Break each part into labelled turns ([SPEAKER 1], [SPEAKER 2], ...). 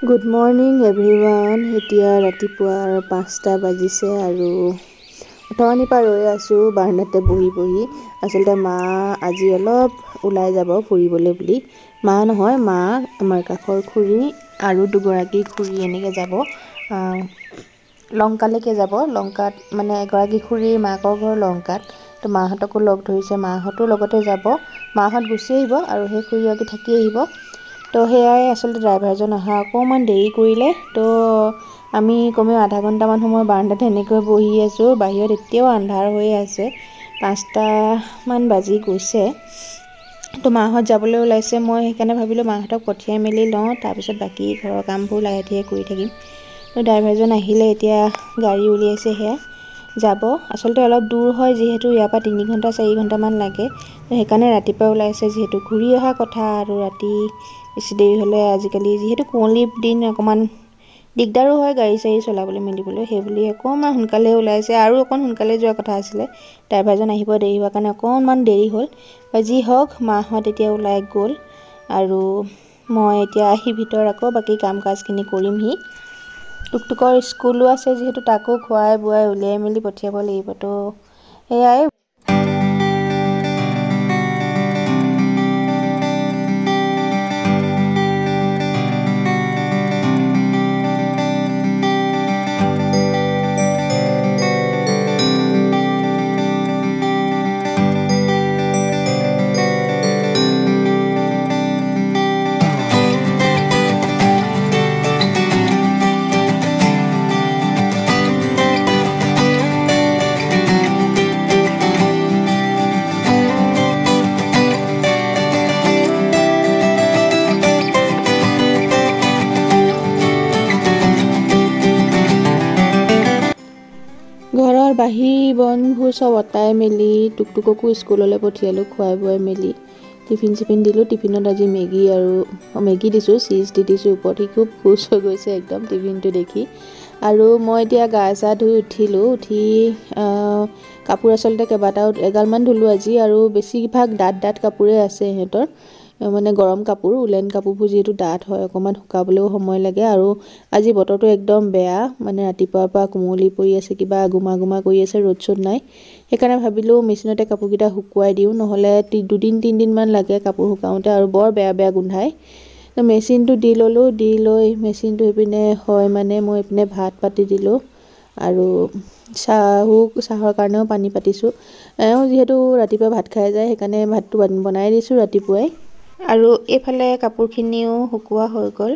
[SPEAKER 1] Good morning everyone. এতিয়া ৰাতিপুৱাৰ 5টা বাজিছে আৰু অটনি পাৰ হৈ আছো বাৰান্দাতে বহি আচলতে মা আজি অলপ ওলাই যাব ফুৰিবলৈ বুলি মা নহয় মা আমাৰ কাষৰ খুৰী আৰু দুগৰাকী খুৰী এনেকৈ যাব লংকালৈকে যাব লংকাত মানে এগৰাকী খুৰীৰ মাকৰ ঘৰ লংকাত তো মাহঁতকো লগ ধৰিছে মাহঁতো লগতে যাব মাহঁত গুচি আহিব আৰু সেই খুৰীগৰাকী থাকি আহিব তো সেয়াই আচলতে ড্ৰাইভাৰজন অহা অকণমান দেৰি কৰিলে তো আমি কমেও আধা ঘণ্টামান সময় বাৰান্দাতে এনেকৈ বহি আছোঁ বাহিৰত এতিয়াও আন্ধাৰ হৈ আছে 5টামান বাজি গৈছে তো মাহঁত যাবলৈ ওলাইছে মই সেইকাৰণে ভাবিলোঁ মাহঁতক পঠিয়াই মেলি লওঁ তাৰপিছত বাকী ঘৰৰ কামবোৰ লাহে ধীৰে কৰি থাকিম তো ড্ৰাইভাৰজন আহিলে এতিয়া গাড়ী উলিয়াইছে সেয়া যাব আচলতে অলপ দূৰ হয় যিহেতু ইয়াৰ পৰা 3 ঘণ্টা 4 ঘণ্টামান লাগে তো সেইকাৰণে ৰাতিপুৱা ওলাইছে যিহেতু ঘূৰি অহা কথা আৰু ৰাতি বেছি দেৰি হ'লে আজিকালি যিহেতু কুঁৱলী দিন অকণমান দিগদাৰো হয় গাড়ী চাড়ী চলাবলৈ মেলিবলৈ সেইবুলি অকণমান সোনকালে ওলাইছে আৰু অকণ সোনকালে যোৱা কথা আছিলে ড্ৰাইভাৰজন আহিব দেৰি হোৱাৰ কাৰণে অকণমান দেৰি হ'ল যি হওক মাহঁত এতিয়া ওলাই গ'ল আৰু মই এতিয়া আহি ভিতৰ আকৌ বাকী কাম কাজখিনি কৰিমহি টুকটুকৰ স্কুলো আছে যিহেতু তাকো খুৱাই বুৱাই উলিয়াই মেলি পঠিয়াব লাগিব তো সেয়াই ঘৰৰ বাহিৰ বনবোৰ চব অতাই মেলি টুকটুককো স্কুললৈ পঠিয়ালোঁ খুৱাই বুৱাই মেলি টিফিন চিফিন দিলোঁ টিফিনত আজি মেগী দিছোঁ চিজ দি দিছোঁ ওপৰত সি খুব খুচ হৈ গৈছে একদম টিফিনটো দেখি আৰু মই এতিয়া গা চা ধুই উঠিলোঁ উঠি কাপোৰ আচলতে কেইবাটাও এগালমান ধুলোঁ আজি আৰু বেছিভাগ ডাঠ কাপোৰে আছে সিহঁতৰ মানে গৰম কাপোৰ উলেন কাপোৰবোৰ যিহেতু ডাঠ হয় অকণমান শুকাবলৈও সময় লাগে আৰু আজি বতৰটো একদম বেয়া মানে ৰাতিপুৱাৰ পৰা কুঁৱলী পৰি আছে কিবা গুমা কৰি আছে ৰ'দ চ'দ নাই সেইকাৰণে ভাবিলোঁ মেচিনতে কাপোৰকেইটা শুকুৱাই দিওঁ নহ'লে 2-3 দিনমান লাগে কাপোৰ শুকাওঁতে আৰু বৰ বেয়া গোন্ধায় তো মেচিনটো দি ল'লোঁ দি লৈ মেচিনটো সেইপিনে হয় মানে মই এইপিনে ভাত পাতি দিলোঁ আৰু চাহৰ কাৰণেও পানী পাতিছোঁ এওঁ যিহেতু ৰাতিপুৱা ভাত খাই যায় সেইকাৰণে ভাতটো বনাই দিছোঁ ৰাতিপুৱাই আৰু এইফালে কাপোৰখিনিও শুকোৱা হৈ গ'ল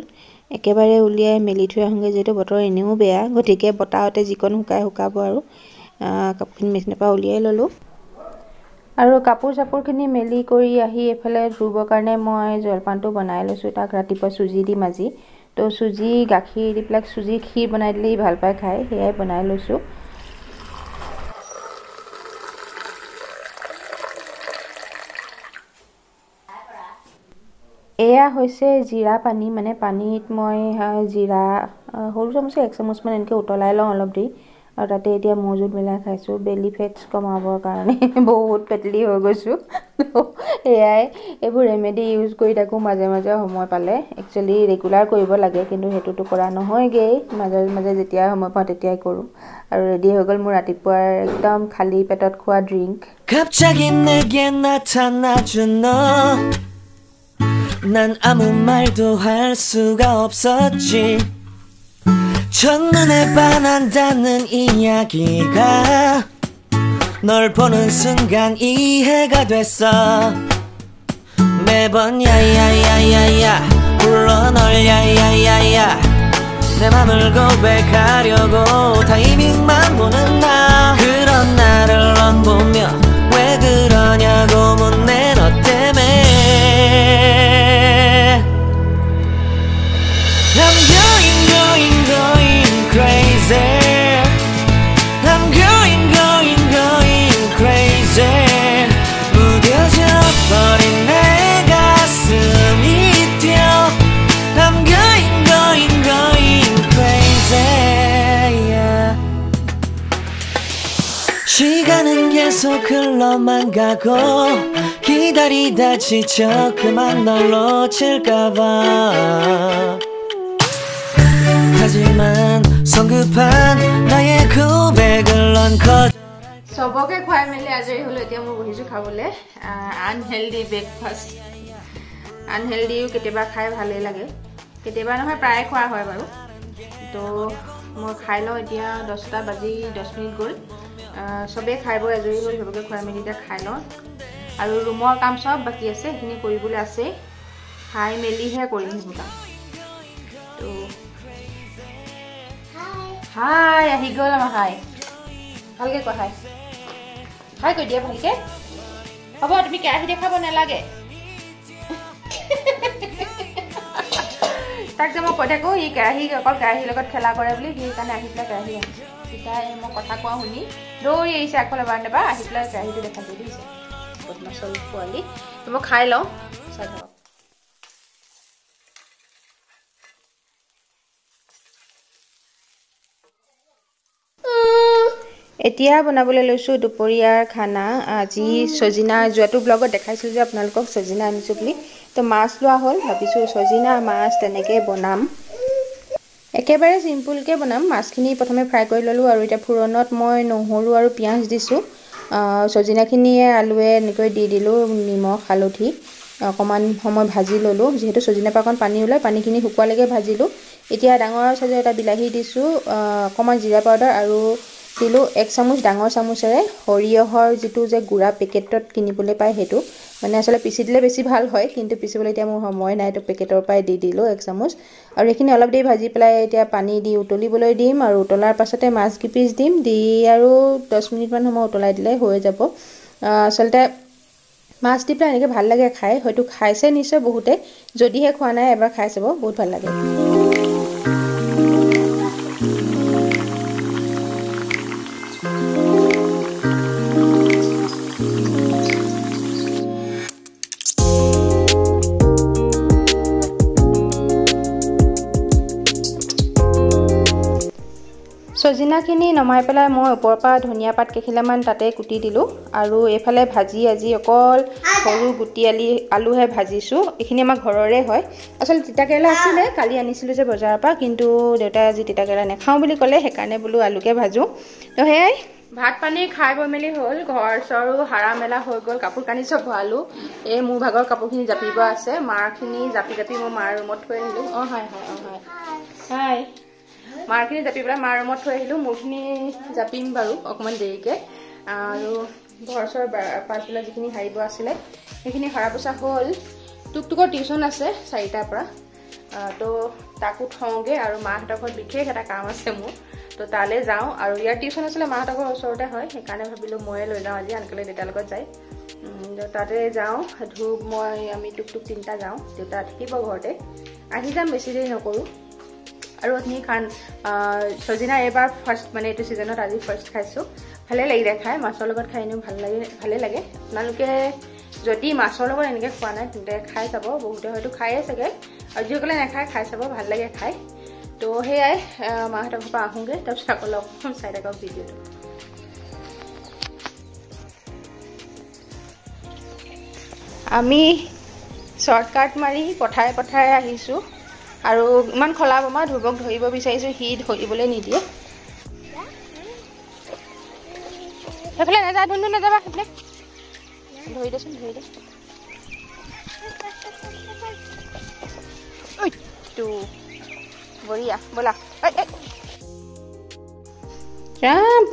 [SPEAKER 1] একেবাৰে উলিয়াই মেলি থৈ আহোঁগৈ যিহেতু বতৰ এনেও বেয়া গতিকে বতাহতে যিকণ শুকাব আৰু কাপোৰখিনি মেচিনৰ পৰা উলিয়াই ল'লোঁ আৰু কাপোৰ চাপোৰখিনি মেলি কৰি আহি এইফালে ধুবৰ কাৰণে মই জলপানটো বনাই লৈছোঁ তাক ৰাতিপুৱা চুজি দি মাজি তো চুজি গাখীৰ দি পেলাই চুজি ক্ষীৰ বনাই দিলে ভাল পায় খাই সেয়াই বনাই লৈছোঁ এয়া হৈছে জিৰা পানী মানে পানীত মই জিৰা সৰু চামুচে 1 চামুচমান এনেকৈ উতলাই লওঁ অলপ দেৰি আৰু তাতে এতিয়া মৌজোল মিলাই খাইছোঁ বেলি ফেটছ কমাবৰ কাৰণে বহুত পেটলি হৈ গৈছোঁ এয়াই এইবোৰ ৰেমেডি ইউজ কৰি থাকোঁ মাজে সময় পালে একচুৱেলি ৰেগুলাৰ কৰিব লাগে কিন্তু সেইটোতো কৰা নহয়গৈ মাজে যেতিয়া সময় পাওঁ তেতিয়াই কৰোঁ আৰু ৰেডি হৈ গ'ল মোৰ ৰাতিপুৱাৰ একদম খালী পেটত খোৱা drink
[SPEAKER 2] 난 아무 말도 할 수가 없었지 첫눈에 반한다는 이야기가 널 보는 순간 이해가 됐어 매번 야야야야야 불러 널 야야야야 내 맘을 고백하려고 타이밍만 보는 나 그런 나를 넌 보며 왜 그러냐고 묻네 너 때문에 I'm going crazy I'm going crazy 무뎌져 버린 내 가슴이 뛰어 I'm going crazy yeah. 시간은 계속 흘러만 가고 기다리다 지쳐 그만 널 놓칠까봐 하지만 성급한 나의 고백을 넌
[SPEAKER 1] সবকে খুৱাই মেলি আজৰি হলো এতিয়া মই বহিছো খাবলৈ আনহেলদি ব্ৰেকফাষ্ট আনহেলদিও কেতিয়াবা খাই ভালেই লাগে কেতিয়াবা নহয় প্ৰায় খোৱা হয় বাৰু তো মই খাই লওঁ এতিয়া 10টা বাজি 10 মিনিট গ'ল সবে খাই বৈ আজৰি হ'ল সবকে খুৱাই মেলি এতিয়া খাই লওঁ আৰু ৰুমৰ কাম সব বাকি আছে সেইখিনি কৰিবলৈ আছে খাই মেলিহে কৰিম সেইবোৰ কাম তো হাই আহি গ'ল আমাৰ হাই ভালকে কোৱা হাই হাই কৈ দিয়া ভালকে হ'ব তুমি কেৰাহী দেখাব নালাগে তাক যে মই কৈ থাকোঁ ই কেৰাহী অকল কেৰাহীৰ লগত খেলা কৰে বুলি সেইকাৰণে আহি পেলাই কেৰাহী আনিছে তেতিয়া মই কথা কোৱা শুনি দৌৰি আহিছে আগফালে বাৰাণ্ডাৰ পৰা আহি পেলাই কেৰাহীটো দেখাই দি দিছে বদমাছল পোৱালি মই খাই লওঁ চাই থাকক এতিয়া বনাবলৈ লৈছো দুপৰীয়াৰ খানা আজি সজিনা যোৱাটো ব্লগত দেখাইছিল যে আপোনালোকক সজিনা আনিছো বুলি তো মাছ লোৱা হ'ল ভাবিছো সজিনা মাছ তেনেকৈ বনাম একেবাৰে সিম্পলকে বনাম মাছখিনি প্ৰথমে ফ্ৰাই কৰি ললো আৰু এটা ফুৰণত মই নহৰু আৰু পিয়াজ দিছো সজিনাখিনিয়ে আলুৱে এনেকৈ দি দিলো নিমখ হালধি অকমান সময় ভাজি ললো যেহেতু সজিনা পাকন পানী ওলাই পানীখিনি শুকুৱালৈকে ভাজিলো এতিয়া ডাঙৰ সাইজৰ এটা বিলাহী দিছো অকমান জিৰা পাউডাৰ আৰু দিলো 1 চামুচ ডাঙৰ চামুচেৰে হৰিয়হৰ যেটো যে গুড়া পেকেটত কিনিবলৈ পায় হেতু মানে আসলে পিছি দিলে বেছি ভাল হয় কিন্তু পিছিবলৈ এতিয়া মোৰ সময় নাই তো পেকেটৰ পৰাই দি দিলো 1 চামুচ আৰু এখিনি অলপ দেৰি ভাজি পেলাই এতিয়া পানী দি উতলিবলৈ দিম আৰু উতলাৰ পাছতে মাছ কি পিস দিম দি আৰু 10 মিনিট মান সময় উতলাই দিলে হৈ যাব আসলতে মাছ দি পেলাই এনেকৈ ভাল লাগে খাই হয়তো খাইছে নিশ্চয় বহুতে যদিহে খোৱা নাই এবাৰ খাই চাব বহুত ভাল লাগে সজিনাখিনি নমাই পেলাই মই ওপৰৰ পৰা ধনিয়া পাত কেখিলামান তাতে কুটি দিলো আৰু এফালে ভাজি আজি অকল সৰু গুটি আলুহে ভাজিছো এখিনি আমাৰ ঘৰৰে হয় আসল তিতাকেৰেলা আছিল কালি আনিছিলো যে বজাৰৰ পৰা কিন্তু দেউতা আজি তিতাকেৰেলা নেখাও বুলি ক'লে সেইকাৰণে বলো আলুকে ভাজো তো হেই ভাত পানী খাই বৈ মেলি হ'ল ঘৰ চৰু হাৰা মেলা হৈ গ'ল কাপোৰ কানি সব ভালো এই মোৰ ভাগৰ কাপোৰখিনি জাপিব আছে মাৰখিনি জাপি মই মাৰ ৰুমত থৈ আহিলো হাই মাৰখিনি জাপি পেলাই মাৰ ৰুমত থৈ আহিলো মোৰখিনি জাপিম বাৰু অকমান দেৰিকে আৰু ঘৰচৰ পাছবেলা যিখিনি হাৰিব আছিলে সেইখিনি হৰা পোছা হ'ল টুকটুকৰ টিউচন আছে 4টাৰ পৰা তো তাকো থওঁগে আৰু মাহঁতৰ ঘৰত বিশেষ এটা কাম আছে মোৰ তো তালে যাওঁ আৰু ইয়াৰ টিউচন আছিলে মাহঁতৰ ঘৰৰ ওচৰতে হয় সেইকাৰণে ভাবিলো ময়ে লৈ যাওঁ আজি আনকালে দেউতাৰ লগত যাই তাতে যাওঁ ধূপ আমি টুকটুক 3টা যাওঁ দেউতা থাকিব ঘৰতে আহি যাম বেছি দেৰি নকৰো আৰু আপুনি খান সজিনা এবাৰ ফাৰ্স্ট মানে এটো সিজনত আজি ফাৰ্স্ট খাইছো ভালে লাগিলে খাই মাছৰ লগত খাইনো ভালে লাগে আপোনালোকে যদি মাছৰ লগত এনেকৈ খোৱা নাই তেন্তে খাই চাব বহুতে হয়তো খায়ে চাগে আৰু যিসকলে নাখায় খাই চাব ভাল লাগে খাই তো হেয়াই মাহঁতৰ ঘৰৰ পৰা আহোঁগে তাৰপিছত আকৌ লগ পাম চাই থাকক ভিডিঅ'টো আমি শৰ্টকাট মাৰি পথাৰে আহিছো আৰু ইমান খলা বমা ধুবক ধৰিব বিচাৰিছো হি ধৰিবলৈ নিদিয়ে হেফলে না যা ধুনু না যাবা হেফলে ধৰি দেচোন ধৰি দে ওই তো বৰিয়া বলা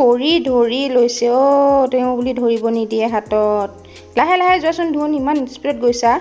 [SPEAKER 1] পৰি ধৰি লৈছে তেওঁ বুলি ধৰিব নিদিয়ে হাতত লাহে লাহে যোৱাচোন ধুন ইমান স্পীডত গৈছা